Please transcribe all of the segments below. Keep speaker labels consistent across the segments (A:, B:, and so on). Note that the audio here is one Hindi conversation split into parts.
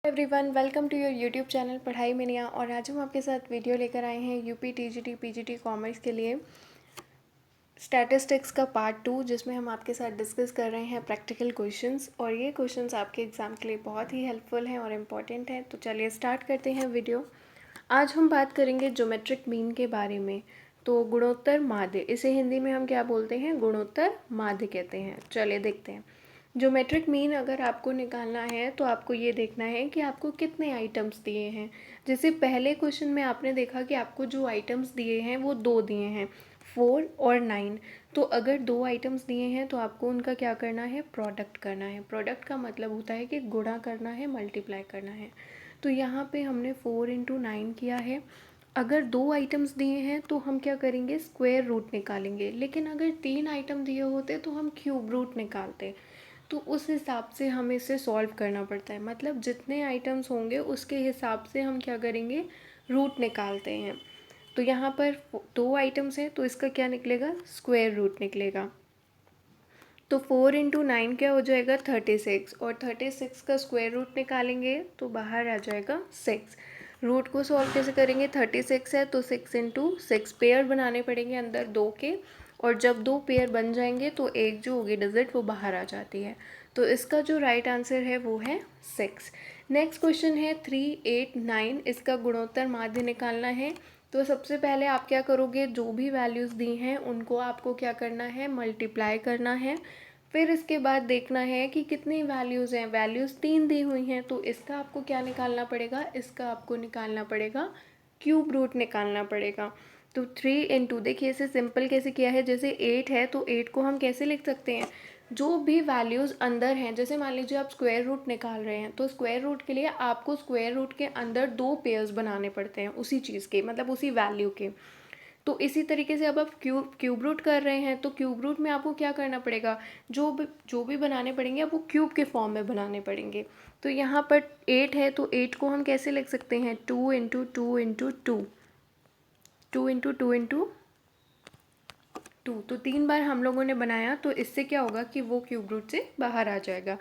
A: Everyone, welcome to your YouTube channel पढ़ाई में निया। और आज हम आपके साथ वीडियो लेकर आए हैं यूपी टीजीटी पीजीटी कॉमर्स के लिए स्टैटिस्टिक्स का पार्ट 2, जिसमें हम आपके साथ डिस्कस कर रहे हैं प्रैक्टिकल क्वेश्चंस। और ये क्वेश्चंस आपके एग्ज़ाम के लिए बहुत ही हेल्पफुल हैं और इम्पॉर्टेंट हैं। तो चलिए स्टार्ट करते हैं वीडियो। आज हम बात करेंगे ज्योमेट्रिक मीन के बारे में। तो गुणोत्तर माध्य, इसे हिंदी में हम क्या बोलते हैं? गुणोत्तर माध्य कहते हैं। चलिए देखते हैं। ज्योमेट्रिक मीन अगर आपको निकालना है तो आपको ये देखना है कि आपको कितने आइटम्स दिए हैं। जैसे पहले क्वेश्चन में आपने देखा कि आपको जो आइटम्स दिए हैं वो 2 दिए हैं, 4 और 9। तो अगर 2 आइटम्स दिए हैं तो आपको उनका क्या करना है? प्रोडक्ट करना है। प्रोडक्ट का मतलब होता है कि गुणा करना है, मल्टीप्लाई करना है। तो यहाँ पे हमने 4 इंटू 9 किया है। अगर 2 आइटम्स दिए हैं तो हम क्या करेंगे? स्क्वायर रूट निकालेंगे। लेकिन अगर 3 आइटम दिए होते तो हम क्यूब रूट निकालते। तो उस हिसाब से हमें इसे सॉल्व करना पड़ता है। मतलब जितने आइटम्स होंगे उसके हिसाब से हम क्या करेंगे? रूट निकालते हैं। तो यहाँ पर 2 आइटम्स हैं तो इसका क्या निकलेगा? स्क्वायर रूट निकलेगा। तो 4 इंटू 9 क्या हो जाएगा? 36। और 36 का स्क्वायर रूट निकालेंगे तो बाहर आ जाएगा 6। रूट को सॉल्व कैसे करेंगे? 36 है तो 6 इंटू 6 पेयर बनाने पड़ेंगे अंदर 2 के। और जब 2 पेयर बन जाएंगे तो एक जो होगी डिजिट वो बाहर आ जाती है। तो इसका जो राइट आंसर है वो है 6। नेक्स्ट क्वेश्चन है 3, 8, 9। इसका गुणोत्तर माध्य निकालना है। तो सबसे पहले आप क्या करोगे? जो भी वैल्यूज़ दी हैं उनको आपको क्या करना है? मल्टीप्लाई करना है। फिर इसके बाद देखना है कि कितनी वैल्यूज़ हैं। वैल्यूज़ 3 दी हुई हैं तो इसका आपको क्या निकालना पड़ेगा? इसका आपको निकालना पड़ेगा क्यूब रूट निकालना पड़ेगा। तो 3 इंटू, देखिए इसे सिंपल कैसे किया है। जैसे 8 है तो 8 को हम कैसे लिख सकते हैं? जो भी वैल्यूज़ अंदर हैं, जैसे मान लीजिए आप स्क्वायर रूट निकाल रहे हैं तो स्क्वायर रूट के लिए आपको स्क्वायर रूट के अंदर 2 पेयर्स बनाने पड़ते हैं उसी चीज़ के, मतलब उसी वैल्यू के। तो इसी तरीके से अब आप क्यूब रूट कर रहे हैं तो क्यूब रूट में आपको क्या करना पड़ेगा? जो भी बनाने पड़ेंगे आप वो क्यूब के फॉर्म में बनाने पड़ेंगे। तो यहाँ पर 8 है तो 8 को हम कैसे लिख सकते हैं? 2 इंटू 2 इंटू 2, 2 इंटू 2 इंटू 2। तो 3 बार हम लोगों ने बनाया तो इससे क्या होगा कि वो क्यूब रूट से बाहर आ जाएगा।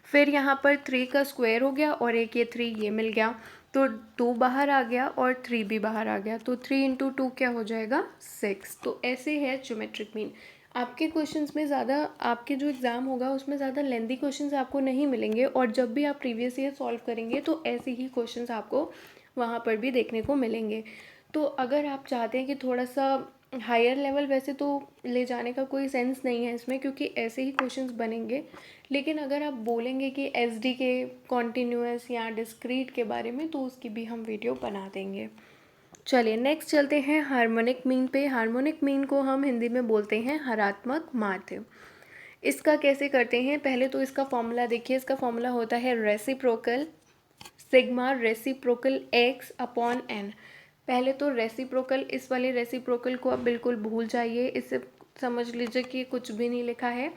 A: फिर यहाँ पर 3 का स्क्वायर हो गया और एक ये 3 ये मिल गया। तो 2 बाहर आ गया और 3 भी बाहर आ गया। तो 3 इंटू 2 क्या हो जाएगा? 6। तो ऐसे है ज्योमेट्रिक मीन। आपके क्वेश्चंस में ज़्यादा, आपके जो एग्ज़ाम होगा उसमें ज़्यादा लेंथी क्वेश्चंस आपको नहीं मिलेंगे। और जब भी आप प्रीवियस ईयर सॉल्व करेंगे तो ऐसे ही क्वेश्चंस आपको वहाँ पर भी देखने को मिलेंगे। तो अगर आप चाहते हैं कि थोड़ा सा हायर लेवल, वैसे तो ले जाने का कोई सेंस नहीं है इसमें क्योंकि ऐसे ही क्वेश्चंस बनेंगे। लेकिन अगर आप बोलेंगे कि एसडी के, कॉन्टिन्यूअस या डिस्क्रीट के बारे में, तो उसकी भी हम वीडियो बना देंगे। चलिए नेक्स्ट चलते हैं हार्मोनिक मीन पे। हार्मोनिक मीन को हम हिंदी में बोलते हैं हरात्मक माध्य। इसका कैसे करते हैं? पहले तो इसका फॉर्मूला देखिए। इसका फॉर्मूला होता है reciprocal sigma reciprocal X upon N. पहले तो रेसिप्रोकल, इस वाले रेसिप्रोकल को आप बिल्कुल भूल जाइए। इससे समझ लीजिए कि कुछ भी नहीं लिखा है।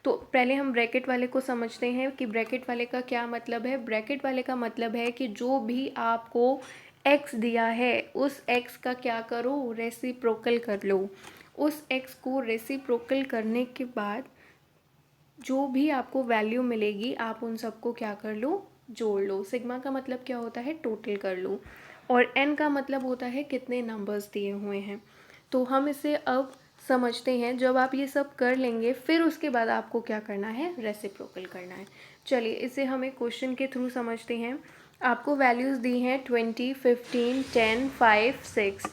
A: तो पहले हम ब्रैकेट वाले को समझते हैं कि ब्रैकेट वाले का क्या मतलब है। ब्रैकेट वाले का मतलब है कि जो भी आपको x दिया है उस x का क्या करो? रेसिप्रोकल कर लो। उस x को रेसिप्रोकल करने के बाद जो भी आपको वैल्यू मिलेगी आप उन सबको क्या कर लो? जोड़ लो। सिग्मा का मतलब क्या होता है? टोटल कर लो। और एन का मतलब होता है कितने नंबर्स दिए हुए हैं। तो हम इसे अब समझते हैं। जब आप ये सब कर लेंगे फिर उसके बाद आपको क्या करना है? रेसिप्रोकल करना है। चलिए इसे हम एक क्वेश्चन के थ्रू समझते हैं। आपको वैल्यूज़ दी हैं 20, 15, 10, 5, 6।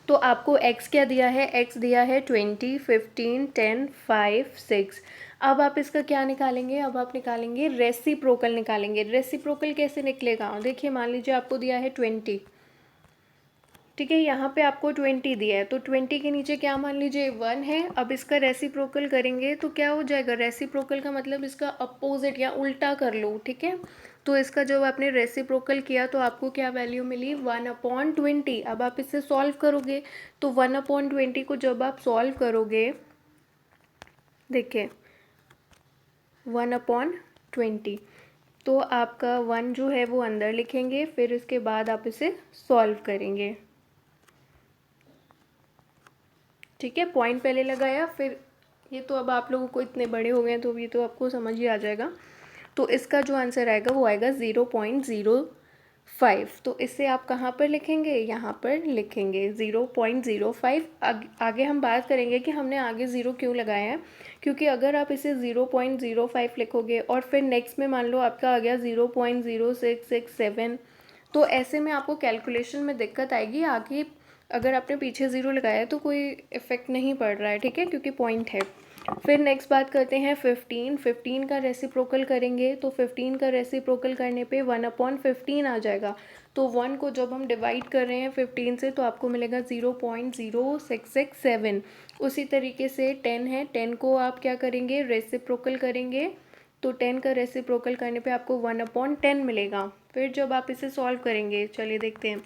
A: तो आपको x क्या दिया है? x दिया है 20, 15, 10, 5, 6। अब आप इसका क्या निकालेंगे? अब आप निकालेंगे रेसिप्रोकल निकालेंगे। रेसिप्रोकल कैसे निकलेगा? देखिए मान लीजिए आपको दिया है 20, ठीक है, यहाँ पे आपको 20 दिया है तो 20 के नीचे क्या मान लीजिए 1 है। अब इसका रेसिप्रोकल करेंगे तो क्या हो जाएगा? रेसिप्रोकल का मतलब इसका अपोजिट या उल्टा कर लो, ठीक है। तो इसका जब आपने रेसिप्रोकल किया तो आपको क्या वैल्यू मिली? 1/20। अब आप इससे सॉल्व करोगे तो 1/20 को जब आप सॉल्व करोगे, देखिए 1/20, तो आपका 1 जो है वो अंदर लिखेंगे। फिर इसके बाद आप इसे सॉल्व करेंगे, ठीक है। पॉइंट पहले लगाया, फिर ये तो अब आप लोगों को इतने बड़े हो गए हैं तो ये तो आपको समझ ही आ जाएगा। तो इसका जो आंसर आएगा वो आएगा 0.05। तो इसे आप कहाँ पर लिखेंगे, यहाँ पर लिखेंगे 0.05। आगे हम बात करेंगे कि हमने आगे ज़ीरो क्यों लगाया है, क्योंकि अगर आप इसे 0.05 लिखोगे और फिर नेक्स्ट में मान लो आपका आ गया 0.0667, तो ऐसे में आपको कैलकुलेशन में दिक्कत आएगी। आगे अगर आपने पीछे ज़ीरो लगाया है तो कोई इफ़ेक्ट नहीं पड़ रहा है, ठीक है, क्योंकि पॉइंट है। फिर नेक्स्ट बात करते हैं 15 का रेसिप्रोकल करेंगे, तो 15 का रेसिप्रोकल करने पे 1/15 आ जाएगा। तो 1 को जब हम डिवाइड कर रहे हैं 15 से तो आपको मिलेगा 0.0667। उसी तरीके से 10 है, 10 को आप क्या करेंगे, रेसिप्रोकल करेंगे, तो 10 का रेसिप्रोकल करने पे आपको 1/10 मिलेगा। फिर जब आप इसे सॉल्व करेंगे, चलिए देखते हैं,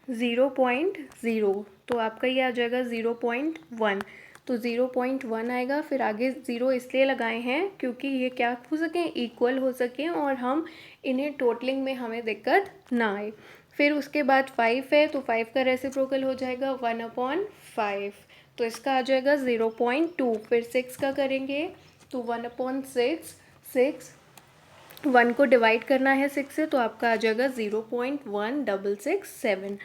A: 0.0 तो आपका ये आ जाएगा 0.1, तो 0.1 आएगा। फिर आगे ज़ीरो इसलिए लगाए हैं क्योंकि ये क्या हो सकें, इक्वल हो सकें और हम इन्हें टोटलिंग में हमें दिक्कत ना आए। फिर उसके बाद 5 है, तो 5 का रेसिप्रोकल हो जाएगा 1/5, तो इसका आ जाएगा 0.2। फिर 6 का करेंगे तो 1/6, 1 को डिवाइड करना है 6 से तो आपका आ जाएगा 0.1667।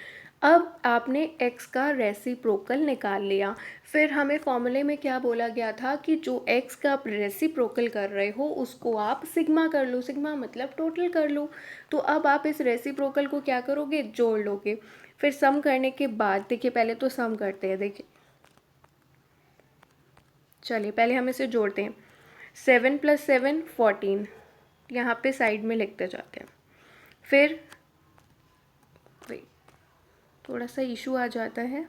A: अब आपने x का रेसिप्रोकल निकाल लिया। फिर हमें फॉर्मूले में क्या बोला गया था कि जो x का आप रेसिप्रोकल कर रहे हो उसको आप सिग्मा कर लो, सिग्मा मतलब टोटल कर लो। तो अब आप इस रेसिप्रोकल को क्या करोगे, जोड़ लोगे। फिर सम करने के बाद देखिए, पहले तो सम करते हैं, देखिए चलिए पहले हम इसे जोड़ते हैं। 7 + 7 14, यहाँ पे साइड में लिखते जाते हैं। फिर थोड़ा सा इशू आ जाता है,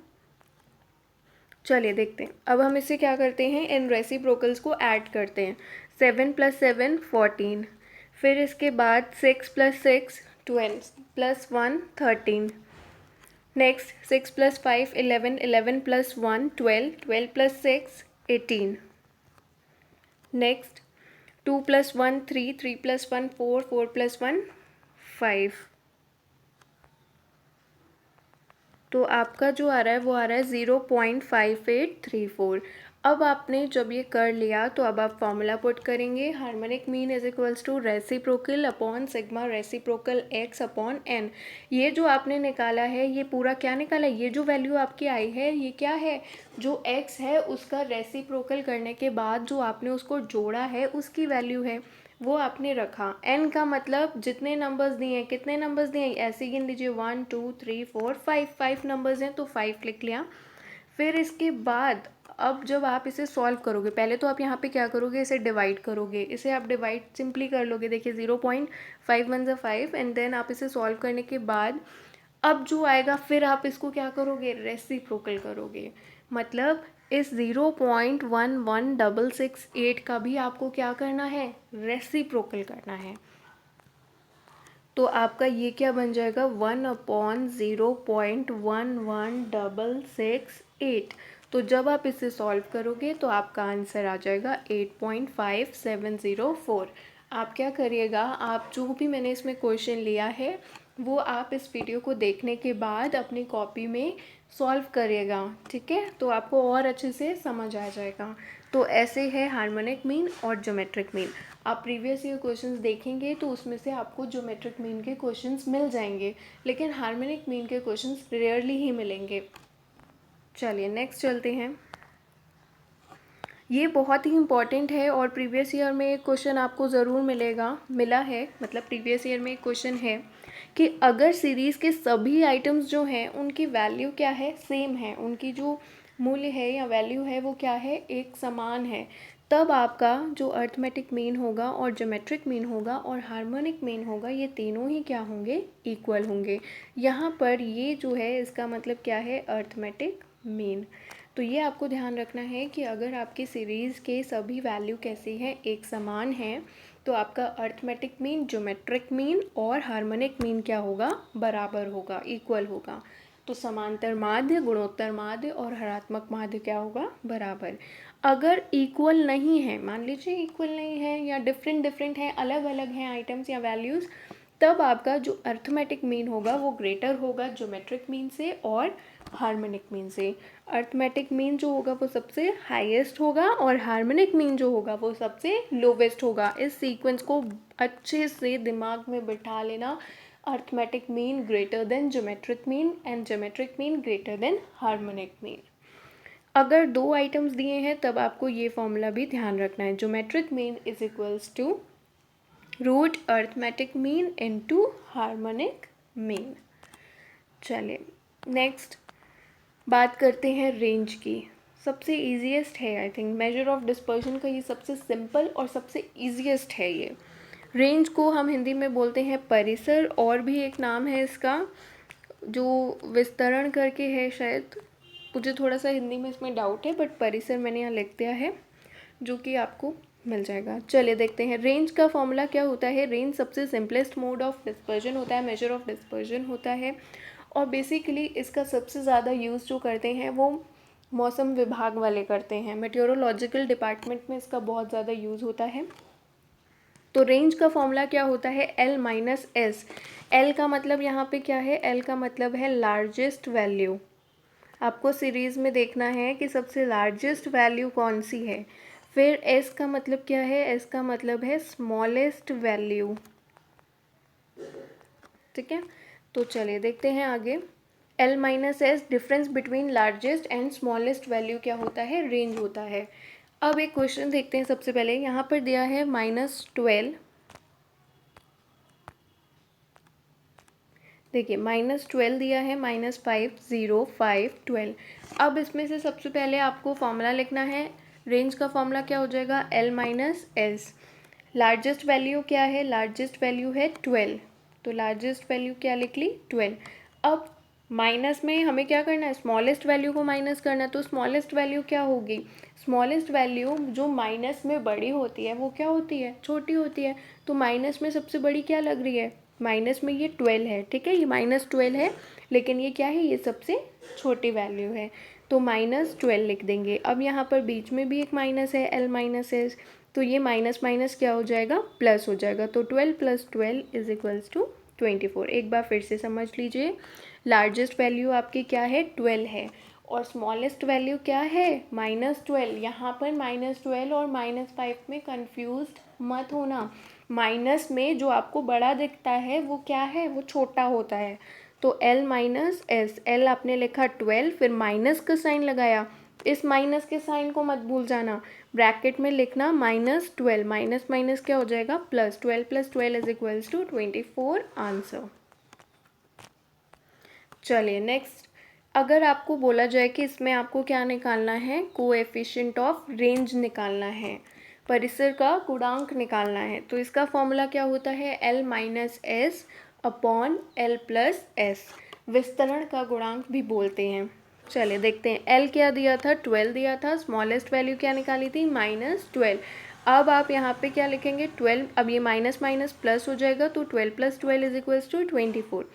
A: चलिए देखते हैं। अब हम इसे क्या करते हैं, इन रेसिप्रोकल्स को ऐड करते हैं। 7 + 7 14, फिर इसके बाद 6 + 6 12 + 1 13, नेक्स्ट 6 + 5 11 11 + 1 12 12 + 6 18, नेक्स्ट 2 + 1 3 3 + 1 4 4 + 1 5। तो आपका जो आ रहा है वो आ रहा है 0.5834। अब आपने जब ये कर लिया तो अब आप फॉर्मूला पुट करेंगे, harmonic mean is equals to reciprocal upon sigma reciprocal x upon n। ये जो आपने निकाला है ये पूरा क्या निकाला है, ये जो वैल्यू आपकी आई है ये क्या है, जो x है उसका रेसिप्रोकल करने के बाद जो आपने उसको जोड़ा है उसकी वैल्यू है, वो आपने रखा। n का मतलब जितने नंबर्स दिए हैं, कितने नंबर्स दिए हैं, ऐसे गिन लीजिए 1 2 3 4 5, 5 नंबर्स हैं तो 5 लिख लिया। फिर इसके बाद अब जब आप इसे सॉल्व करोगे, पहले तो आप यहाँ पे क्या करोगे, इसे डिवाइड करोगे, इसे आप डिवाइड सिंपली कर लोगे। देखिए 0.5 × 5 एंड देन आप इसे सॉल्व करने के बाद अब जो आएगा फिर आप इसको क्या करोगे, रेसिप्रोकल करोगे। मतलब इस 0.11668 का भी आपको क्या करना है, रेसिप्रोकल करना है। तो आपका ये क्या बन जाएगा, 1/0.11668। तो जब आप इसे सॉल्व करोगे तो आपका आंसर आ जाएगा 8.5704। आप क्या करिएगा, आप जो भी मैंने इसमें क्वेश्चन लिया है वो आप इस वीडियो को देखने के बाद अपनी कॉपी में सॉल्व करिएगा, ठीक है, तो आपको और अच्छे से समझ आ जाएगा। तो ऐसे है हार्मोनिक मीन और ज्योमेट्रिक मीन। आप प्रीवियस ईयर क्वेश्चंस देखेंगे तो उसमें से आपको ज्योमेट्रिक मीन के क्वेश्चंस मिल जाएंगे, लेकिन हार्मोनिक मीन के क्वेश्चंस रेयरली ही मिलेंगे। चलिए नेक्स्ट चलते हैं। ये बहुत ही इम्पॉर्टेंट है और प्रीवियस ईयर में एक क्वेश्चन आपको ज़रूर मिला है, मतलब प्रीवियस ईयर में एक क्वेश्चन है कि अगर सीरीज़ के सभी आइटम्स जो हैं उनकी वैल्यू क्या है, सेम है, उनकी जो मूल्य है या वैल्यू है वो क्या है, एक समान है, तब आपका जो अर्थमेटिक मीन होगा और ज्योमेट्रिक मीन होगा और हार्मोनिक मीन होगा ये तीनों ही क्या होंगे, इक्वल होंगे। यहाँ पर ये जो है इसका मतलब क्या है, अर्थमेटिक मीन। तो ये आपको ध्यान रखना है कि अगर आपकी सीरीज़ के सभी वैल्यू कैसी हैं, एक समान हैं, तो आपका अर्थमेटिक मीन, ज्योमेट्रिक मीन और हार्मोनिक मीन क्या होगा, बराबर होगा, इक्वल होगा। तो समांतर माध्य, गुणोत्तर माध्य और हरात्मक माध्य क्या होगा, बराबर। अगर इक्वल नहीं है, मान लीजिए इक्वल नहीं है या डिफरेंट हैं, अलग अलग हैं आइटम्स या वैल्यूज़, तब आपका जो अर्थमेटिक मीन होगा वो ग्रेटर होगा ज्योमेट्रिक मीन से और हार्मोनिक मीन से। अर्थमेटिक मीन जो होगा वो सबसे हाईएस्ट होगा और हार्मोनिक मीन जो होगा वो सबसे लोवेस्ट होगा। इस सीक्वेंस को अच्छे से दिमाग में बिठा लेना। Arithmetic mean greater than geometric mean and geometric mean greater than harmonic mean. अगर दो आइटम्स दिए हैं तब आपको ये फॉर्मूला भी ध्यान रखना है। Geometric mean is equals to root arithmetic mean into harmonic mean. चलिए नेक्स्ट बात करते हैं रेंज की। सबसे ईजीएस्ट है I think, measure of dispersion का ये सबसे सिंपल और सबसे ईजीएस्ट है ये। रेंज को हम हिंदी में बोलते हैं परिसर, और भी एक नाम है इसका जो विस्तरण करके है शायद, मुझे थोड़ा सा हिंदी में इसमें डाउट है, बट परिसर मैंने यहाँ लिख दिया है जो कि आपको मिल जाएगा। चलिए देखते हैं रेंज का फॉर्मूला क्या होता है। रेंज सबसे सिंपलेस्ट मोड ऑफ डिस्पर्जन होता है, मेजर ऑफ डिस्पर्जन होता है, और बेसिकली इसका सबसे ज़्यादा यूज़ जो करते हैं वो मौसम विभाग वाले करते हैं। मेट्योरोलॉजिकल डिपार्टमेंट में इसका बहुत ज़्यादा यूज़ होता है। तो रेंज का फॉर्मूला क्या होता है, L माइनस एस। L का मतलब यहाँ पे क्या है, L का मतलब है लार्जेस्ट वैल्यू। आपको सीरीज़ में देखना है कि सबसे लार्जेस्ट वैल्यू कौन सी है। फिर S का मतलब क्या है, S का मतलब है स्मॉलेस्ट वैल्यू। ठीक है, तो चलिए देखते हैं आगे। L minus S, difference between largest and smallest value क्या होता है, रेंज होता है। अब एक क्वेश्चन देखते हैं। सबसे पहले यहाँ पर दिया है -12, देखिए -12 दिया है, -5, 0, 5, 12। अब इसमें से सबसे पहले आपको फॉर्मूला लिखना है। रेंज का फॉर्मूला क्या हो जाएगा, L minus S. Largest value क्या है, लार्जेस्ट वैल्यू है 12, तो लार्जेस्ट वैल्यू क्या लिख ली, 12। अब माइनस में हमें क्या करना है, स्मॉलेस्ट वैल्यू को माइनस करना है। तो स्मॉलेस्ट वैल्यू क्या होगी, स्मॉलेस्ट वैल्यू जो माइनस में बड़ी होती है वो क्या होती है, छोटी होती है। तो माइनस में सबसे बड़ी क्या लग रही है, माइनस में ये 12 है। ठीक है, ये -12 है, लेकिन ये क्या है, ये सबसे छोटी वैल्यू है, तो -12 लिख देंगे। अब यहाँ पर बीच में भी एक माइनस है, L माइनस एस, तो ये माइनस माइनस क्या हो जाएगा, प्लस हो जाएगा। तो 12 + 12 इज इक्वल्स टू 24। एक बार फिर से समझ लीजिए, लार्जेस्ट वैल्यू आपकी क्या है, 12 है, और स्मॉलेस्ट वैल्यू क्या है, -12। यहाँ पर -12 और -5 में कंफ्यूज्ड मत होना। माइनस में जो आपको बड़ा दिखता है वो क्या है, वो छोटा होता है। तो L माइनस एस, L आपने लिखा 12, फिर माइनस का साइन लगाया। इस माइनस के साइन को मत भूल जाना, ब्रैकेट में लिखना -12, माइनस माइनस क्या हो जाएगा, plus. 12 + 12 is equals to 24 answer. चलिए नेक्स्ट, अगर आपको बोला जाए कि इसमें आपको क्या निकालना है, कोएफिशिएंट ऑफ रेंज निकालना है, परिसर का गुणांक निकालना है, तो इसका फॉर्मूला क्या होता है, L minus S upon L plus S. विस्तरण का गुणांक भी बोलते हैं। चलिए देखते हैं, L क्या दिया था, 12 दिया था, स्मॉलेस्ट वैल्यू क्या निकाली थी, -12। अब आप यहाँ पे क्या लिखेंगे, 12, अब ये माइनस माइनस प्लस हो जाएगा, तो 12 + 12 इज इक्वल्स टू 24।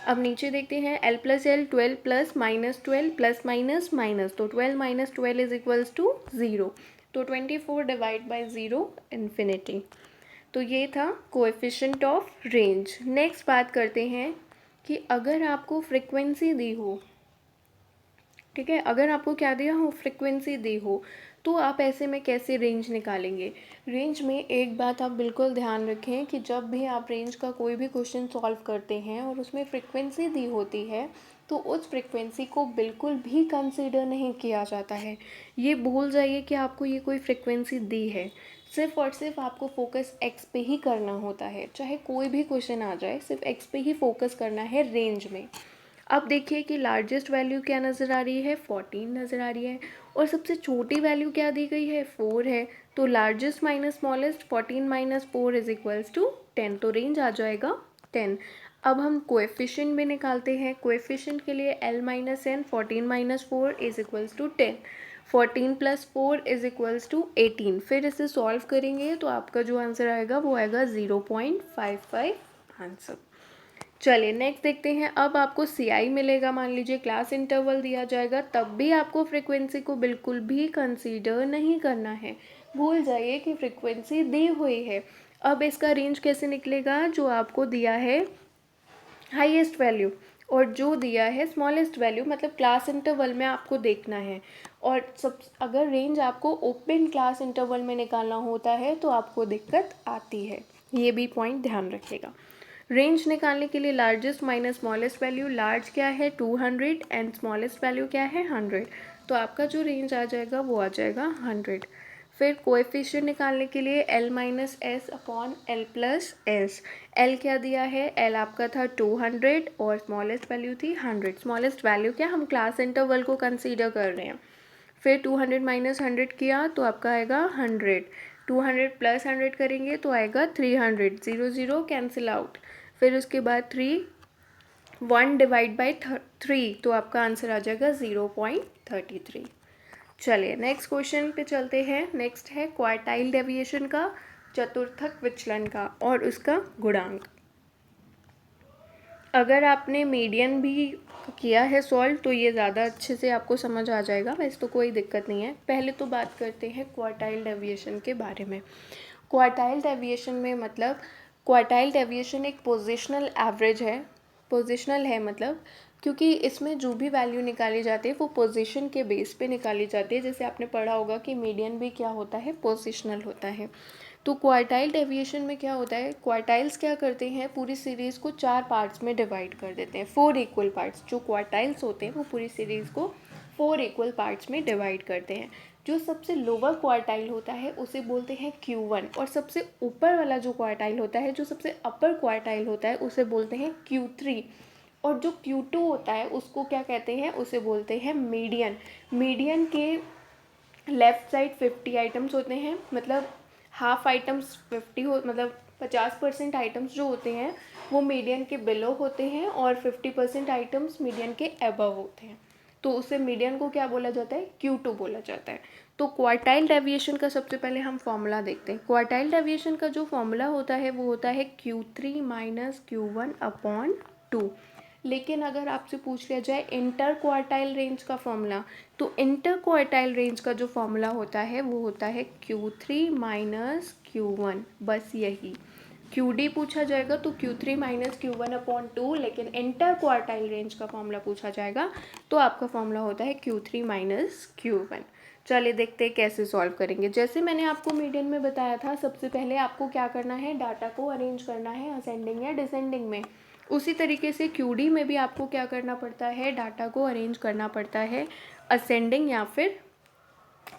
A: अब नीचे देखते हैं, L + L, 12 + -12 plus minus minus, तो 12 - 12 इज इक्वल्स टू 0, तो 24 डिवाइड बाई 0 इन्फिनिटी। तो ये था कोएफिशिएंट ऑफ रेंज। नेक्स्ट बात करते हैं कि अगर आपको फ्रिक्वेंसी दी हो, ठीक है, अगर आपको क्या दिया हो, फ्रिक्वेंसी दी हो, तो आप ऐसे में कैसे रेंज निकालेंगे। रेंज में एक बात आप बिल्कुल ध्यान रखें कि जब भी आप रेंज का कोई भी क्वेश्चन सॉल्व करते हैं और उसमें फ्रिक्वेंसी दी होती है, तो उस फ्रिक्वेंसी को बिल्कुल भी कंसीडर नहीं किया जाता है। ये भूल जाइए कि आपको ये कोई फ्रिक्वेंसी दी है, सिर्फ और सिर्फ आपको फोकस एक्स पे ही करना होता है। चाहे कोई भी क्वेश्चन आ जाए, सिर्फ एक्स पे ही फोकस करना है रेंज में। अब देखिए कि लार्जेस्ट वैल्यू क्या नज़र आ रही है, 14 नज़र आ रही है, और सबसे छोटी वैल्यू क्या दी गई है, 4 है। तो largest minus smallest, 14 - 4 is equals to 10, तो रेंज आ जाएगा 10। अब हम कोएफिशिएंट भी निकालते हैं। कोएफिशिएंट के लिए L minus N, 14 - 4 is equals to 10, 14 + 4 is equals to 18। फिर इसे सॉल्व करेंगे तो आपका जो आंसर आएगा वो आएगा 0.55 आंसर। चलिए नेक्स्ट देखते हैं। अब आपको CI मिलेगा, मान लीजिए क्लास इंटरवल दिया जाएगा, तब भी आपको फ्रिक्वेंसी को बिल्कुल भी कंसीडर नहीं करना है। भूल जाइए कि फ्रिक्वेंसी दी हुई है। अब इसका रेंज कैसे निकलेगा, जो आपको दिया है हाईएस्ट वैल्यू, और जो दिया है स्मॉलेस्ट वैल्यू, मतलब क्लास इंटरवल में आपको देखना है। और अगर रेंज आपको ओपन क्लास इंटरवल में निकालना होता है तो आपको दिक्कत आती है, ये भी पॉइंट ध्यान रखिएगा। रेंज निकालने के लिए largest minus smallest value, large क्या है 200 एंड स्मॉलेस्ट वैल्यू क्या है 100, तो आपका जो रेंज आ जाएगा वो आ जाएगा 100। फिर कोएफिशिएंट निकालने के लिए L minus S upon L plus S. L क्या दिया है, L आपका था 200 और स्मॉलेस्ट वैल्यू थी 100। स्मॉलेस्ट वैल्यू क्या, हम क्लास इंटरवल को कंसीडर कर रहे हैं। फिर 200 माइनस 100 किया तो आपका आएगा 100, 200 प्लस 100 करेंगे तो आएगा 300, 0 0 कैंसिल आउट। फिर उसके बाद 1 डिवाइड बाई 3 तो आपका आंसर आ जाएगा 0.33। चलिए नेक्स्ट क्वेश्चन पे चलते हैं। नेक्स्ट है क्वार्टाइल डेविएशन का, चतुर्थक विचलन का और उसका गुणांक। अगर आपने मीडियन भी किया है सॉल्व तो ये ज़्यादा अच्छे से आपको समझ आ जाएगा, वैसे तो कोई दिक्कत नहीं है। पहले तो बात करते हैं क्वार्टाइल डेविएशन के बारे में। क्वार्टाइल डेविएशन में मतलब क्वार्टाइल डेविएशन एक पोजिशनल एवरेज है, पोजिशनल है मतलब क्योंकि इसमें जो भी वैल्यू निकाली जाती है वो पोजीशन के बेस पे निकाली जाती है। जैसे आपने पढ़ा होगा कि मीडियन भी क्या होता है, पोजिशनल होता है। तो क्वार्टाइल डेविएशन में क्या होता है, क्वार्टाइल्स क्या करते हैं, पूरी सीरीज़ को 4 पार्ट्स में डिवाइड कर देते हैं, 4 इक्वल पार्ट्स। जो क्वार्टाइल्स होते हैं वो पूरी सीरीज़ को 4 इक्वल पार्ट्स में डिवाइड करते हैं। जो सबसे लोअर क्वार्टाइल होता है उसे बोलते हैं Q1 और सबसे ऊपर वाला जो क्वार्टाइल होता है, जो सबसे अपर क्वार्टाइल होता है, उसे बोलते हैं Q3। और जो Q2 होता है उसको क्या कहते हैं, उसे बोलते हैं मीडियन। मीडियन के लेफ़्ट साइड 50 आइटम्स होते हैं, मतलब हाफ आइटम्स 50 हो, मतलब 50% आइटम्स जो होते हैं वो मीडियन के बिलो होते हैं और 50% आइटम्स मीडियन के अबव होते हैं। तो उसे मीडियन को क्या बोला जाता है, Q2 बोला जाता है। तो क्वार्टाइल डेविएशन का सबसे पहले हम फॉर्मूला देखते हैं। क्वार्टाइल डेविएशन का जो फॉर्मूला होता है वो होता है Q3 माइनस Q1 अपॉन 2। लेकिन अगर आपसे पूछ लिया जाए इंटर क्वार्टाइल रेंज का फॉर्मूला, तो इंटर क्वार्टाइल रेंज का जो फॉर्मूला होता है वो होता है Q3 माइनस Q1, बस यही। QD पूछा जाएगा तो Q3 माइनस Q1 अपॉन 2, लेकिन इंटर क्वार्टाइल रेंज का फॉर्मूला पूछा जाएगा तो आपका फॉर्मूला होता है Q3 माइनस Q1। चलिए देखते हैं कैसे सॉल्व करेंगे। जैसे मैंने आपको मीडियन में बताया था, सबसे पहले आपको क्या करना है, डाटा को अरेंज करना है असेंडिंग या डिसेंडिंग में। उसी तरीके से QD में भी आपको क्या करना पड़ता है, डाटा को अरेंज करना पड़ता है असेंडिंग या फिर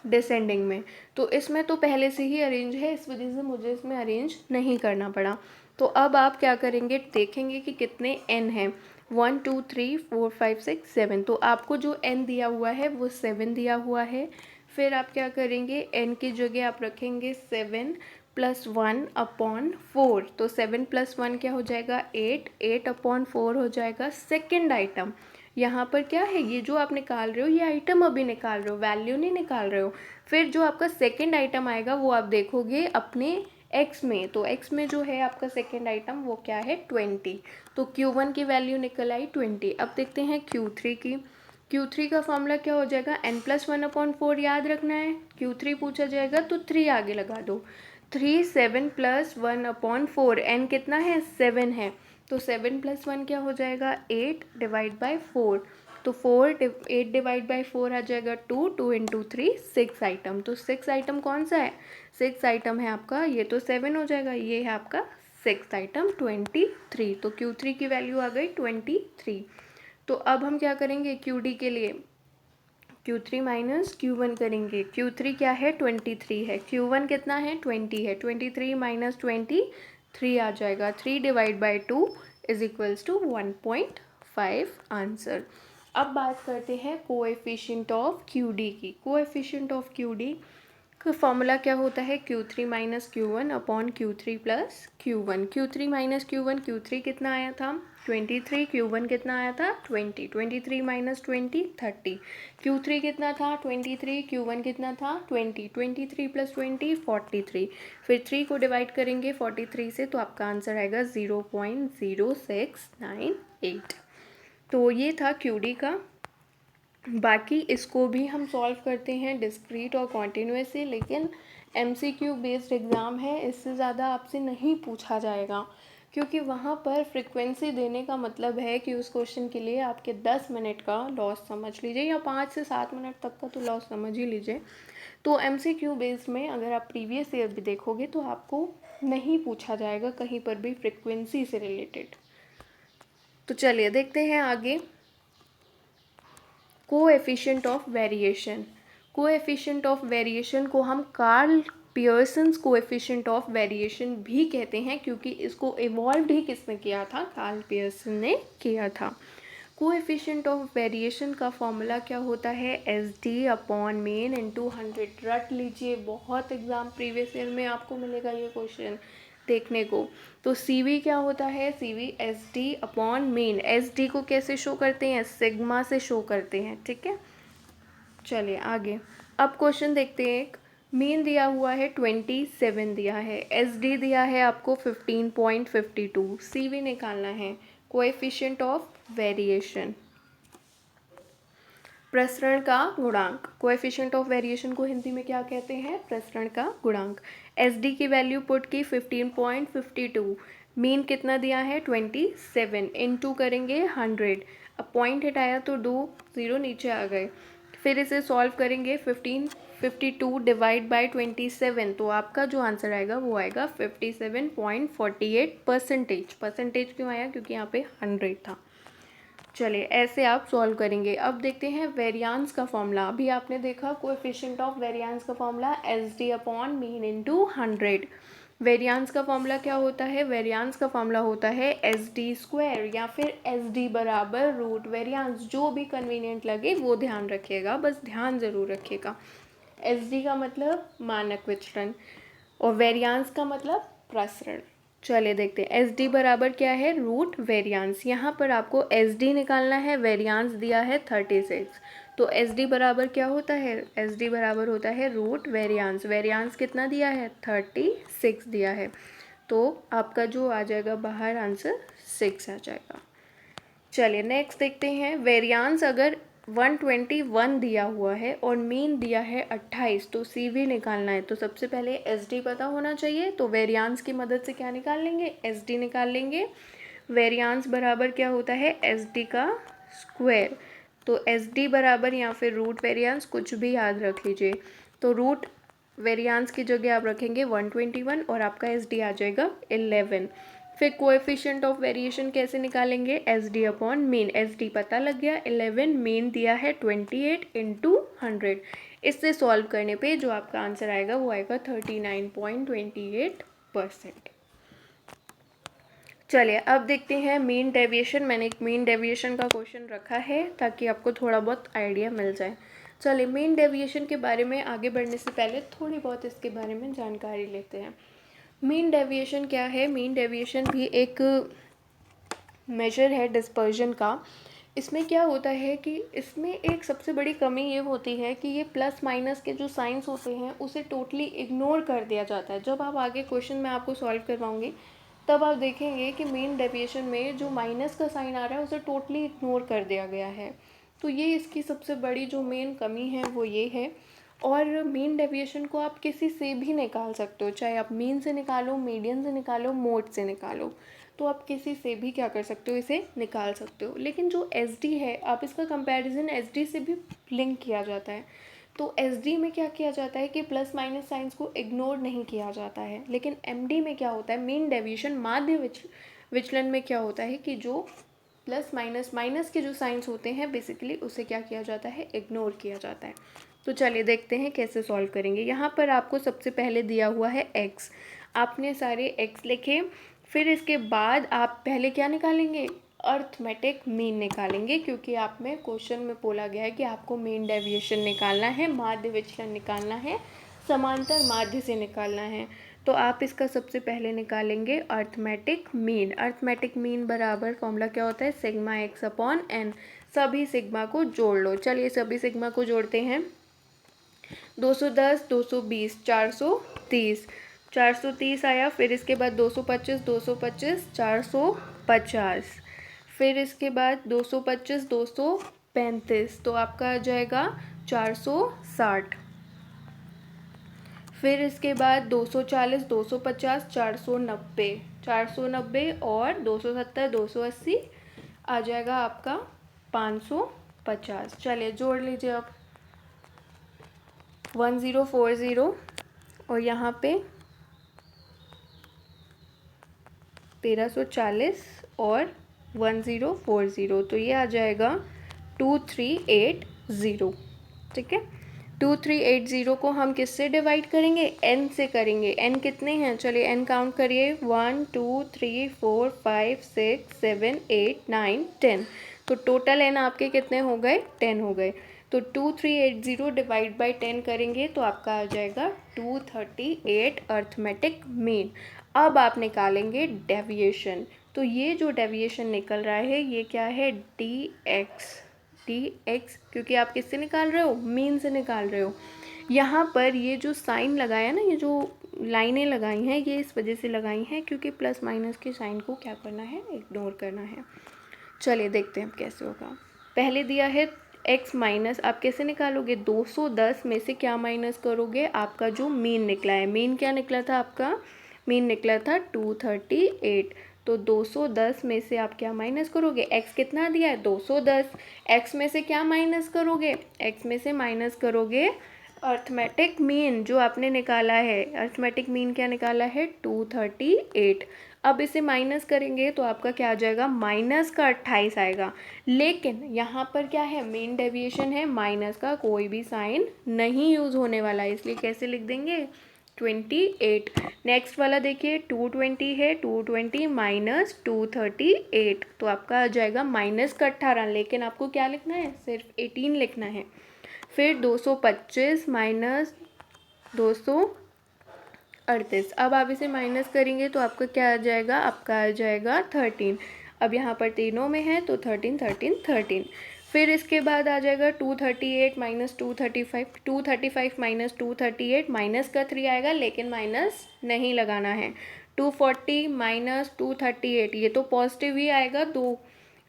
A: डिसेंडिंग में। तो इसमें तो पहले से ही अरेंज है, इस वजह से मुझे इसमें अरेंज नहीं करना पड़ा। तो अब आप क्या करेंगे, देखेंगे कि कितने n हैं, 1 2 3 4 5 6 7। तो आपको जो n दिया हुआ है वो 7 दिया हुआ है। फिर आप क्या करेंगे, n की जगह आप रखेंगे 7 प्लस 1 अपॉन 4। तो 7 प्लस 1 क्या हो जाएगा 8, 8 अपॉन 4 हो जाएगा सेकेंड आइटम। यहाँ पर क्या है, ये जो आप निकाल रहे हो ये आइटम अभी निकाल रहे हो, वैल्यू नहीं निकाल रहे हो। फिर जो आपका सेकेंड आइटम आएगा वो आप देखोगे अपने x में, तो x में जो है आपका सेकेंड आइटम वो क्या है 20। तो Q1 की वैल्यू निकल आई 20। अब देखते हैं Q3 की। Q3 का फॉर्मूला क्या हो जाएगा, n+1 अपॉन 4 याद रखना है। Q3 पूछा जाएगा तो 3 आगे लगा दो। 3 7 प्लस 1 अपॉन 4, n कितना है 7 है, तो 7 प्लस 1 क्या हो जाएगा 8 डिवाइड बाई 4। तो 8 डिवाइड बाई 4 आ जाएगा 2, 2 इंटू 3 6 आइटम। तो 6 आइटम कौन सा है, 6 आइटम है आपका, ये तो 7 हो जाएगा, ये है आपका 6 आइटम 23। तो Q3 की वैल्यू आ गई 23। तो अब हम क्या करेंगे, QD के लिए Q3 माइनस Q1 करेंगे। Q3 क्या है 23 है, Q1 कितना है 20 है, 23 माइनस 23 आ जाएगा, 3 divide by 2 is equals to 1.5 answer. अब बात करते हैं कोएफिशिएंट ऑफ QD की। कोएफिशिएंट ऑफ QD का फॉर्मूला क्या होता है, Q3 minus Q1 upon Q3 plus Q1। Q3 minus Q1, Q3 कितना आया था 23, Q1 कितना आया था 20, 23 माइनस 20 30। Q3 कितना था 23, Q1 कितना था 20, 23 प्लस 20 43। फिर 3 को डिवाइड करेंगे 43 से तो आपका आंसर आएगा 0.0698। तो ये था QD का। बाकी इसको भी हम सॉल्व करते हैं डिस्क्रीट और कॉन्टिन्यूस से, लेकिन MCQ बेस्ड एग्ज़ाम है, इससे ज़्यादा आपसे नहीं पूछा जाएगा। क्योंकि वहाँ पर फ्रिक्वेंसी देने का मतलब है कि उस क्वेश्चन के लिए आपके 10 मिनट का लॉस समझ लीजिए, या 5 से 7 मिनट तक का तो लॉस समझ ही लीजिए। तो MCQ बेस्ड में अगर आप प्रीवियस ईयर भी देखोगे तो आपको नहीं पूछा जाएगा कहीं पर भी फ्रिक्वेंसी से रिलेटेड। तो चलिए देखते हैं आगे। Coefficient of variation. Coefficient of variation को हम Karl Pearson's coefficient of variation भी कहते हैं, क्योंकि इसको इवॉल्व ही किसने किया था? कार्ल पियर्सन ने किया था। कोएफिशिएंट ऑफ वेरिएशन का फॉर्मूला क्या होता है? SD upon mean into 100। रट लीजिए, बहुत एग्जाम प्रीवियस ईयर में आपको मिलेगा ये क्वेश्चन देखने को। तो CV क्या होता है? CV SD upon mean. SD को कैसे शो करते हैं? सिग्मा से शो करते हैं, ठीक है। चलिए आगे, अब क्वेश्चन देखते हैं। एक मीन दिया हुआ है 27 दिया है, SD दिया है आपको 15.52, CV निकालना है। कोएफिशिएंट ऑफ वेरिएशन, प्रसरण का गुणांक। कोएफिशिएंट ऑफ वेरिएशन को हिंदी में क्या कहते हैं? प्रसरण का गुणांक। SD की वैल्यू पुट की 15.52, मीन कितना दिया है? 27, इनटू करेंगे 100। अब पॉइंट हटाया तो 2 0 नीचे आ गए। फिर इसे सॉल्व करेंगे, 1552 डिवाइड बाई 27, तो आपका जो आंसर आएगा वो आएगा 57.48%। परसेंटेज क्यों आया? क्योंकि यहाँ पे 100 था। चलिए ऐसे आप सॉल्व करेंगे। अब देखते हैं वेरियांस का फॉर्मूला। अभी आपने देखा कोएफिशिएंट ऑफ वेरियांस का formula SD upon mean into 100। Variance का फॉर्मूला क्या होता है? वेरियांस का फॉर्मूला होता है SD स्क्वायर, या फिर SD बराबर रूट वेरियांस। जो भी कन्वीनियंट लगे वो ध्यान रखिएगा, बस ध्यान ज़रूर रखिएगा। SD का मतलब मानक विचलन और वेरियांस का मतलब प्रसरण। चलिए देखते हैं। SD बराबर क्या है? Root variance. यहाँ पर आपको SD निकालना है, वेरियांस दिया है 36, तो SD बराबर क्या होता है? SD बराबर होता है रूट वेरियांस। वेरियांस कितना दिया है? 36 दिया है, तो आपका जो आ जाएगा बाहर आंसर 6 आ जाएगा। चलिए नेक्स्ट देखते हैं। वेरियांस अगर 121 दिया हुआ है और मीन दिया है 28, तो CV निकालना है। तो सबसे पहले SD पता होना चाहिए, तो वेरियांस की मदद से क्या निकाल लेंगे? SD निकाल लेंगे। वेरियांस बराबर क्या होता है? SD का स्क्वायर। तो SD बराबर या फिर रूट वेरियांस, कुछ भी याद रख लीजिए। तो रूट वेरियांस की जगह आप रखेंगे 121 और आपका SD आ जाएगा 11। फिर कोएफिशिएंट ऑफ वेरिएशन कैसे निकालेंगे? SD upon mean. SD पता लग गया 11, मीन दिया है 28 इंटू 100। इससे सॉल्व करने पे जो आपका आंसर आएगा वो आएगा 39.28%। चलिए अब देखते हैं मीन डेविएशन। मैंने एक मीन डेविएशन का क्वेश्चन रखा है ताकि आपको थोड़ा बहुत आइडिया मिल जाए। चलिए मीन डेविएशन के बारे में आगे बढ़ने से पहले थोड़ी बहुत इसके बारे में जानकारी लेते हैं। मीन डेविएशन क्या है? मीन डेविएशन भी एक मेजर है डिस्पर्जन का। इसमें क्या होता है कि इसमें एक सबसे बड़ी कमी ये होती है कि ये प्लस माइनस के जो साइंस होते हैं उसे टोटली इग्नोर कर दिया जाता है। जब आप आगे क्वेश्चन में आपको सॉल्व करवाऊंगी तब आप देखेंगे कि मीन डेविएशन में जो माइनस का साइन आ रहा है उसे टोटली इग्नोर कर दिया गया है। तो ये इसकी सबसे बड़ी जो मेन कमी है वो ये है। और मीन डेविएशन को आप किसी से भी निकाल सकते हो, चाहे आप मीन से निकालो, मीडियन से निकालो, मोड से निकालो, तो आप किसी से भी क्या कर सकते हो? इसे निकाल सकते हो। लेकिन जो SD है, आप इसका कंपैरिजन SD से भी लिंक किया जाता है। तो SD में क्या किया जाता है कि प्लस माइनस साइंस को इग्नोर नहीं किया जाता है। लेकिन MD में क्या होता है? मीन डेविएशन माध्य विचलन में क्या होता है कि जो प्लस माइनस के जो साइंस होते हैं बेसिकली उसे क्या किया जाता है? इग्नोर किया जाता है। तो चलिए देखते हैं कैसे सॉल्व करेंगे। यहाँ पर आपको सबसे पहले दिया हुआ है x। आपने सारे x लिखे, फिर इसके बाद आप पहले क्या निकालेंगे? अर्थमेटिक मीन निकालेंगे, क्योंकि आप में क्वेश्चन में बोला गया है कि आपको मीन डेविएशन निकालना है, माध्य विचलन निकालना है, समांतर माध्य से निकालना है। तो आप इसका सबसे पहले निकालेंगे अर्थमेटिक मीन। अर्थमेटिक मीन बराबर फॉर्मूला क्या होता है? Sigma x upon n। सभी सिग्मा को जोड़ लो। चलिए सभी सिग्मा को जोड़ते हैं। 210, 220, 430, 430 आया। फिर इसके बाद 225, 225, 450, फिर इसके बाद 225, 235, तो आपका आ जाएगा 460। फिर इसके बाद 240, 250, 490, 490 और 270 280 आ जाएगा आपका 550। चलिए जोड़ लीजिए अब 1040 और यहाँ पे 1340 और 1040, तो ये आ जाएगा 2380। ठीक है, 2380 को हम किससे डिवाइड करेंगे? n से करेंगे। n कितने हैं? चलिए n काउंट करिए, 1 2 3 4 5 6 7 8 9 10। तो टोटल n आपके कितने हो गए? 10 हो गए। तो 2380 डिवाइड बाई 10 करेंगे तो आपका आ जाएगा 238 अर्थमेटिक मीन। अब आप निकालेंगे डेविएशन। तो ये जो डेविएशन निकल रहा है ये क्या है? dx, क्योंकि आप किससे निकाल रहे हो? मीन से निकाल रहे हो। यहाँ पर ये जो साइन लगाया ना, ये जो लाइनें लगाई हैं, ये इस वजह से लगाई हैं क्योंकि प्लस माइनस के साइन को क्या करना है? इग्नोर करना है। चलिए देखते हैं अब कैसे होगा। पहले दिया है x माइनस, आप कैसे निकालोगे? 210 में से क्या माइनस करोगे? आपका जो मीन निकला है। मीन क्या निकला था आपका? मीन निकला था 238। तो 210 में से आप क्या माइनस करोगे? x कितना दिया है? 210। x में से क्या माइनस करोगे? x में से माइनस करोगे अर्थमेटिक मीन जो आपने निकाला है। अर्थमेटिक मीन क्या निकाला है? 238। अब इसे माइनस करेंगे तो आपका क्या आ जाएगा? माइनस का 28 आएगा। लेकिन यहाँ पर क्या है? मीन डेविएशन है, माइनस का कोई भी साइन नहीं यूज़ होने वाला है, इसलिए कैसे लिख देंगे? 28। नेक्स्ट वाला देखिए 220 है, 220 माइनस 238, तो आपका आ जाएगा माइनस का 18। लेकिन आपको क्या लिखना है? सिर्फ 18 लिखना है। फिर 225 माइनस 238। अब आप इसे माइनस करेंगे तो आपका क्या आ जाएगा? आपका आ जाएगा 13। अब यहाँ पर तीनों में है तो 13 13 13। फिर इसके बाद आ जाएगा 238 माइनस 235, 235 माइनस 238, माइनस का 3 आएगा लेकिन माइनस नहीं लगाना है। 240 माइनस 238, ये तो पॉजिटिव ही आएगा।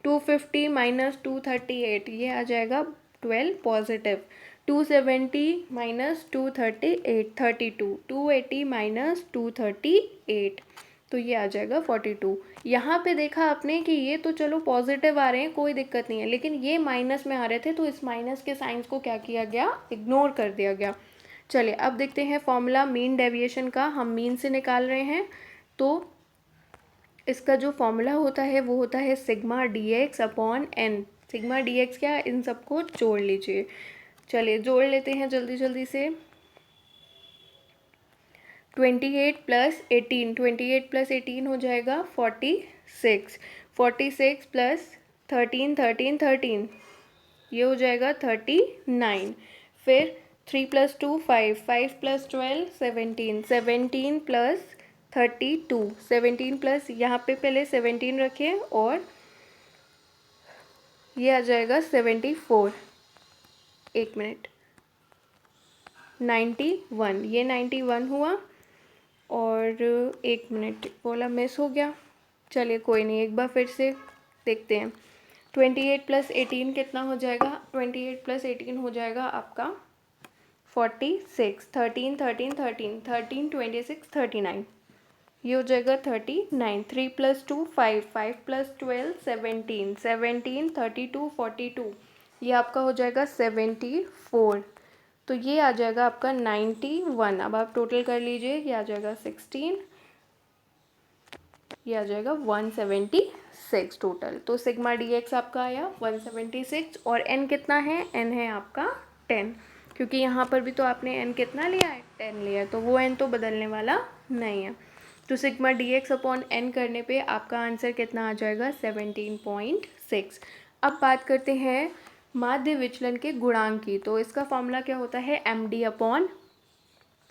A: 250 माइनस 238, ये आ जाएगा 12 पॉजिटिव। 270 माइनस 238 32, 280 माइनस 238, तो ये आ जाएगा 42। यहाँ पे देखा आपने कि ये तो चलो पॉजिटिव आ रहे हैं, कोई दिक्कत नहीं है, लेकिन ये माइनस में आ रहे थे तो इस माइनस के साइंस को क्या किया गया? इग्नोर कर दिया गया। चलिए अब देखते हैं फॉर्मूला मीन डेविएशन का। हम मीन से निकाल रहे हैं तो इसका जो फॉर्मूला होता है वो होता है sigma dx upon n। Sigma dx क्या? इन सबको जोड़ लीजिए। चलिए जोड़ लेते हैं जल्दी जल्दी से। 28 प्लस 18, 28 प्लस 18 हो जाएगा 46, 46 प्लस 13 13 13, ये हो जाएगा 39। फिर 3 प्लस 2 5, 5 प्लस 12 17, 17 प्लस 32, 17 प्लस यहाँ पे पहले 17 रखें और ये आ जाएगा 74। एक मिनट, 91, ये 91 हुआ और एक मिनट बोला मिस हो गया। चलिए कोई नहीं, एक बार फिर से देखते हैं। 28 प्लस 18 कितना हो जाएगा? 28 प्लस 18 हो जाएगा आपका 46, 13 13 13 13 26 39, ये हो जाएगा 39। 3 प्लस 2 5, 5 प्लस 12 17, 17 32 42, ये आपका हो जाएगा 74। तो ये आ जाएगा आपका 91। अब आप टोटल कर लीजिए, ये आ जाएगा 16, ये आ जाएगा 176 टोटल। तो सिग्मा dx आपका आया 176 और n कितना है? n है आपका 10, क्योंकि यहाँ पर भी तो आपने n कितना लिया है? 10 लिया है, तो वो n तो बदलने वाला नहीं है। तो सिग्मा dx अपॉन n करने पे आपका आंसर कितना आ जाएगा? 17.6। अब बात करते हैं माध्य विचलन के गुणांक की। तो इसका फॉर्मूला क्या होता है? md upon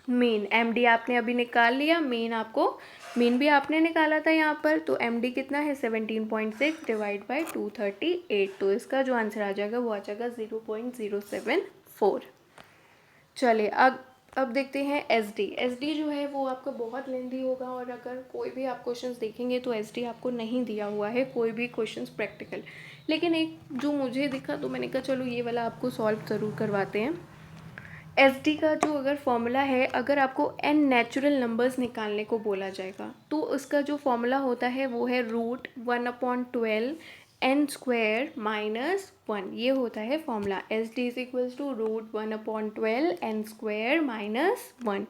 A: mean. md आपने अभी निकाल लिया, मीन भी आपने निकाला था यहाँ पर। तो md कितना है? 17.6 डिवाइड बाई 238, तो इसका जो आंसर आ जाएगा वो आ जाएगा 0.074। चलिए अब देखते हैं एसडी जो है वो आपका बहुत लेंदी होगा और अगर कोई भी आप क्वेश्चंस देखेंगे तो एसडी आपको नहीं दिया हुआ है कोई भी क्वेश्चंस प्रैक्टिकल। लेकिन एक जो मुझे दिखा तो मैंने कहा चलो ये वाला आपको सॉल्व ज़रूर करवाते हैं। एस डी का जो अगर फॉर्मूला है, अगर आपको एन नेचुरल नंबर्स निकालने को बोला जाएगा तो उसका जो फॉर्मूला होता है वो है √1/12 एन स्क्वायर माइनस 1। ये होता है formula, S D is equals to √1/12 N square minus 1।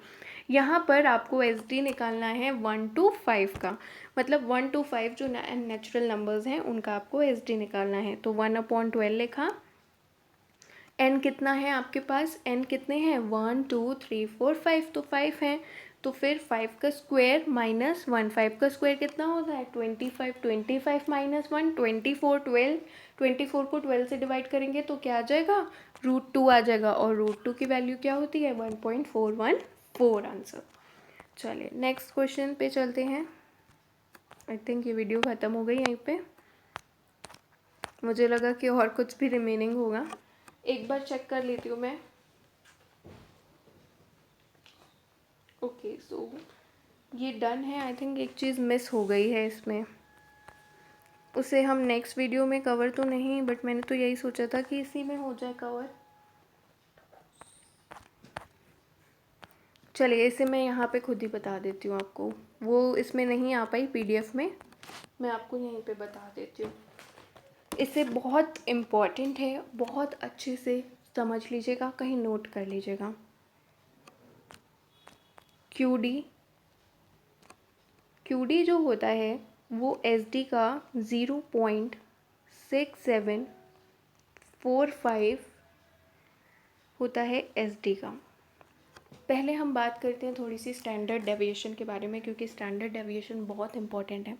A: यहाँ पर आपको एस डी निकालना है 1 to 5 का, मतलब 1 to 5 जो नेचुरल नंबर्स हैं उनका आपको एस डी निकालना है। तो 1/12 लिखा, एन कितना है आपके पास, एन कितने हैं 1 2 3 4 5, तो 5 हैं। तो फिर 5 का स्क्वायर माइनस 1, 5 का स्क्वायर कितना होता है 25, 25 माइनस 1 24, 12, 24 को 12 से डिवाइड करेंगे तो क्या आ जाएगा √2 आ जाएगा, और √2 की वैल्यू क्या होती है 1.414 आंसर। चलिए नेक्स्ट क्वेश्चन पे चलते हैं। आई थिंक ये वीडियो ख़त्म हो गई यहीं पे, मुझे लगा कि और कुछ भी रिमेनिंग होगा, एक बार चेक कर लेती हूँ मैं। ओके सो ये डन है। आई थिंक एक चीज़ मिस हो गई है इसमें, उसे हम नेक्स्ट वीडियो में कवर तो नहीं, बट मैंने तो यही सोचा था कि इसी में हो जाए कवर। चलिए इसे मैं यहाँ पे खुद ही बता देती हूँ आपको, वो इसमें नहीं आ पाई पीडीएफ में, मैं आपको यहीं पे बता देती हूँ। इसे बहुत इम्पॉर्टेंट है, बहुत अच्छे से समझ लीजिएगा, कहीं नोट कर लीजिएगा। क्यूडी जो होता है वो एसडी का 0.6745 होता है एसडी का। पहले हम बात करते हैं थोड़ी सी स्टैंडर्ड डेविएशन के बारे में, क्योंकि स्टैंडर्ड डेविएशन बहुत इंपॉर्टेंट है।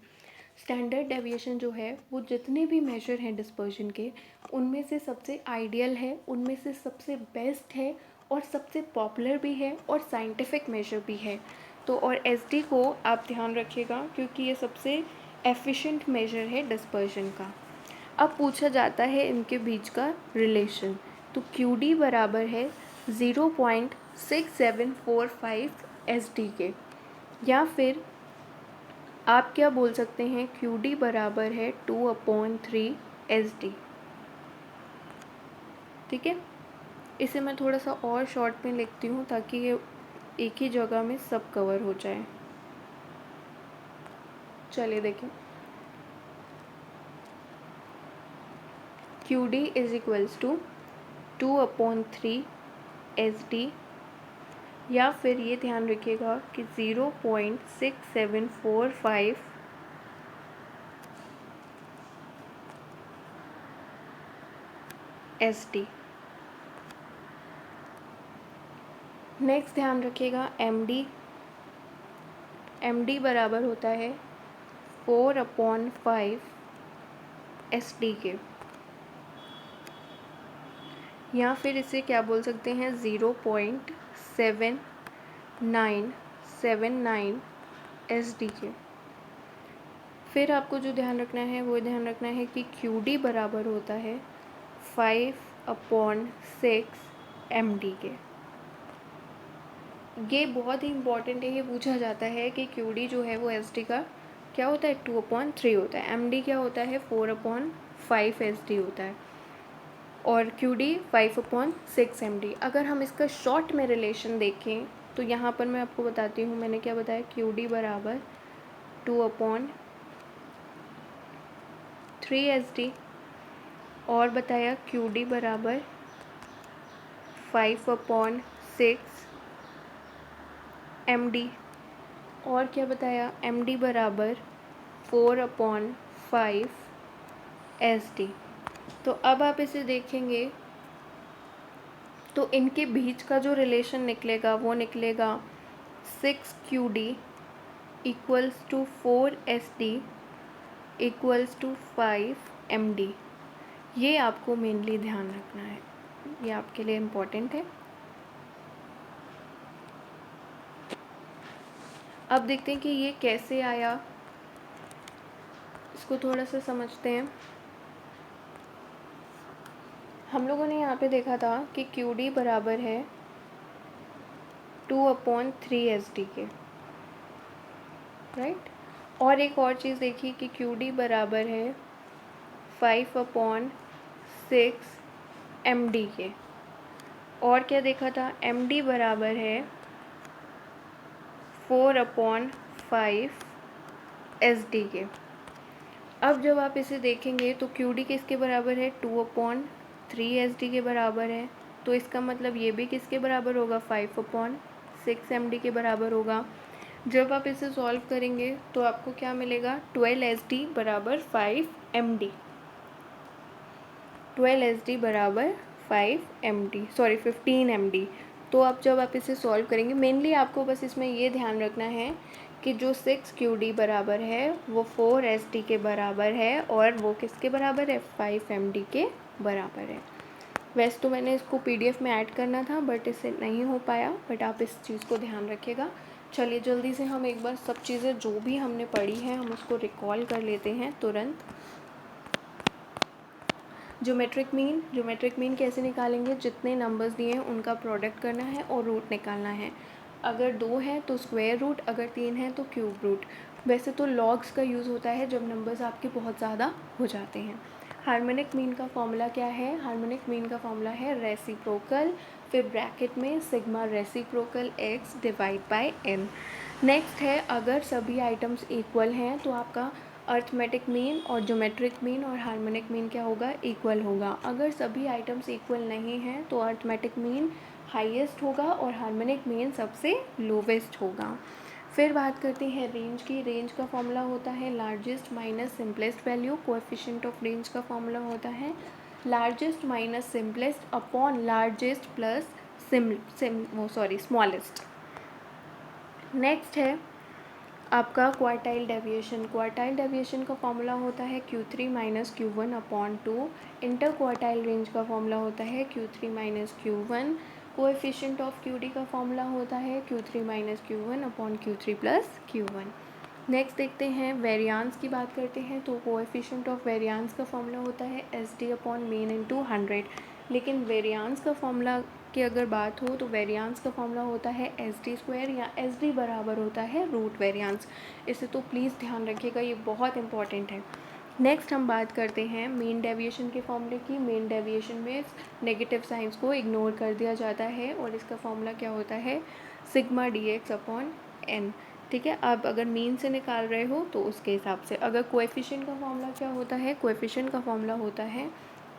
A: स्टैंडर्ड डेविएशन जो है वो जितने भी मेजर हैं डिस्पर्जन के, उनमें से सबसे आइडियल है, उनमें से सबसे बेस्ट है, और सबसे पॉपुलर भी है, और साइंटिफिक मेजर भी है। तो और एसडी को आप ध्यान रखिएगा, क्योंकि ये सबसे एफिशिएंट मेजर है डिस्पर्जन का। अब पूछा जाता है इनके बीच का रिलेशन, तो क्यूडी बराबर है 0.6745 एसडी के, या फिर आप क्या बोल सकते हैं क्यूडी बराबर है 2/3 एसडी। ठीक है, इसे मैं थोड़ा सा और शॉर्ट में लिखती हूँ ताकि ये एक ही जगह में सब कवर हो जाए। चलिए देखें, QD is equals to 2/3 SD, या फिर ये ध्यान रखिएगा कि 0.6745 एसडी। नेक्स्ट ध्यान रखिएगा एमडी बराबर होता है 4/5 एसडी के, या फिर इसे क्या बोल सकते हैं 0.7979 एसडी के। फिर आपको जो ध्यान रखना है वो ध्यान रखना है कि क्यूडी बराबर होता है 5/6 एमडी के। ये बहुत ही इम्पॉर्टेंट है, ये पूछा जाता है कि क्यूडी जो है वो एसडी का क्या होता है 2/3 होता है, एमडी क्या होता है 4/5 एसडी होता है, और क्यूडी 5/6 एमडी। अगर हम इसका शॉर्ट में रिलेशन देखें तो यहाँ पर मैं आपको बताती हूँ, मैंने क्या बताया, क्यूडी बराबर 2/3 एसडी, और बताया क्यूडी बराबर 5/6 एमडी, और क्या बताया एमडी बराबर 4/5 एसडी। तो अब आप इसे देखेंगे तो इनके बीच का जो रिलेशन निकलेगा वो निकलेगा 6 QD equals to 4 SD equals to 5 MD। ये आपको मेनली ध्यान रखना है, ये आपके लिए इम्पोर्टेंट है। अब देखते हैं कि ये कैसे आया, इसको थोड़ा सा समझते हैं। हम लोगों ने यहाँ पे देखा था कि QD बराबर है 2/3 SD के, राइट। और एक और चीज़ देखी कि QD बराबर है 5/6 MD के, और क्या देखा था, एम डी बराबर है 4/5 एस डी के। अब जब आप इसे देखेंगे तो क्यू डी किसके बराबर है, 2/3 एस डी के बराबर है। तो इसका मतलब ये भी किसके बराबर होगा, 5/6 एम डी के बराबर होगा। जब आप इसे सॉल्व करेंगे तो आपको क्या मिलेगा, 12 एस डी बराबर 5 एम डी। 12 एस डी बराबर 15 एम डी। तो अब जब आप इसे सॉल्व करेंगे, मेनली आपको बस इसमें ये ध्यान रखना है कि जो 6 क्यू डी बराबर है वो 4 एस डी के बराबर है और वो किसके बराबर है, 5 एम डी के बराबर है। वैसे तो मैंने इसको PDF में ऐड करना था बट इससे नहीं हो पाया, बट आप इस चीज़ को ध्यान रखिएगा। चलिए जल्दी से हम एक बार सब चीज़ें जो भी हमने पढ़ी हैं हम उसको रिकॉल कर लेते हैं तुरंत। ज्योमेट्रिक मीन कैसे निकालेंगे, जितने नंबर्स दिए हैं उनका प्रोडक्ट करना है और रूट निकालना है। अगर 2 है तो स्क्वायर रूट, अगर 3 है तो क्यूब रूट। वैसे तो लॉग्स का यूज़ होता है जब नंबर्स आपके बहुत ज़्यादा हो जाते हैं। हार्मोनिक मीन का फॉर्मूला क्या है, हार्मोनिक मीन का फॉर्मूला है रेसिप्रोकल, फिर ब्रैकेट में sigma reciprocal x divide by n। Next है, अगर सभी आइटम्स इक्वल हैं तो आपका अर्थमेटिक मीन और ज्योमेट्रिक मीन और हार्मोनिक मीन क्या होगा, इक्वल होगा। अगर सभी आइटम्स इक्वल नहीं हैं तो अर्थमेटिक मीन हाईएस्ट होगा और हार्मोनिक मीन सबसे लोवेस्ट होगा। फिर बात करते हैं रेंज की। रेंज का फॉर्मूला होता है largest minus simplest value. Coefficient of range का फॉर्मूला होता है largest minus simplest upon largest plus smallest. Next है आपका क्वार्टाइल डेविएशन। क्वार्टाइल डेविएशन का फॉर्मूला होता है Q3 minus Q1 upon 2। Inter quartile range का फॉर्मूला होता है Q3 minus Q1। Coefficient of QD का फॉर्मूला होता है Q3 minus Q1 upon Q3 plus Q1। Next देखते हैं वेरियांस की बात करते हैं तो कोएफिशिएंट ऑफ वेरियांस का फॉर्मूला होता है SD अपॉन मीन इंटू 100। लेकिन वेरियांस का फॉर्मूला की अगर बात हो तो वेरियांस का फॉर्मूला होता है SD² या SD बराबर होता है रूट वेरियांस। इसे तो प्लीज़ ध्यान रखिएगा, ये बहुत इंपॉर्टेंट है। नेक्स्ट हम बात करते हैं मीन डेविएशन के फॉर्मूले की। मीन डेविएशन में नेगेटिव साइंस को इग्नोर कर दिया जाता है और इसका फॉर्मूला क्या होता है, सिग्मा dx अपॉन n। ठीक है, अब अगर मीन से निकाल रहे हो तो उसके हिसाब से। अगर कोएफिशिएंट का फॉर्मूला क्या होता है, कोएफिशिएंट का फॉर्मूला होता है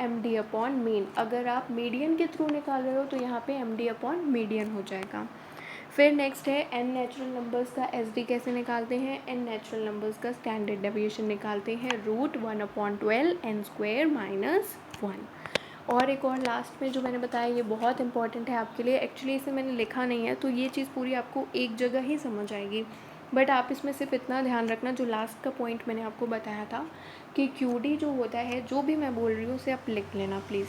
A: MD अपॉन मीन। अगर आप मीडियन के थ्रू निकाल रहे हो तो यहाँ पे MD अपॉन मीडियन हो जाएगा। फिर नेक्स्ट है n नेचुरल नंबर्स का SD कैसे निकालते हैं, n नेचुरल नंबर्स का स्टैंडर्ड डेविएशन निकालते हैं √1/12 n² माइनस 1। और एक और लास्ट में जो मैंने बताया ये बहुत इंपॉर्टेंट है आपके लिए। एक्चुअली इसे मैंने लिखा नहीं है तो ये चीज़ पूरी आपको एक जगह ही समझ आएगी, बट आप इसमें सिर्फ इतना ध्यान रखना, जो लास्ट का पॉइंट मैंने आपको बताया था कि QD जो होता है, जो भी मैं बोल रही हूँ उसे आप लिख लेना please.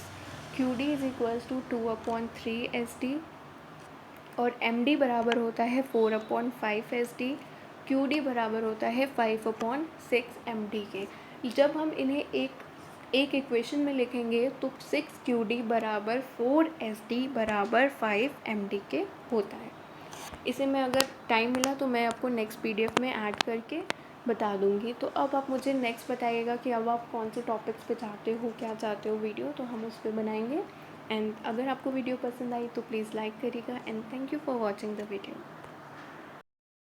A: QD is equals to 2/3 SD और MD बराबर होता है 4/5 SD। QD बराबर होता है 5/6 MD के। जब हम इन्हें एक इक्वेशन में लिखेंगे तो 6 QD बराबर 4 SD बराबर 5 MD के होता है। इसे मैं अगर टाइम मिला तो मैं आपको नेक्स्ट PDF में ऐड करके बता दूंगी। तो अब आप मुझे नेक्स्ट बताइएगा कि अब आप कौन से टॉपिक्स पे चाहते हो, क्या चाहते हो वीडियो, तो हम उस पर बनाएंगे। एंड अगर आपको वीडियो पसंद आई तो प्लीज़ लाइक करिएगा and thank you for watching the video.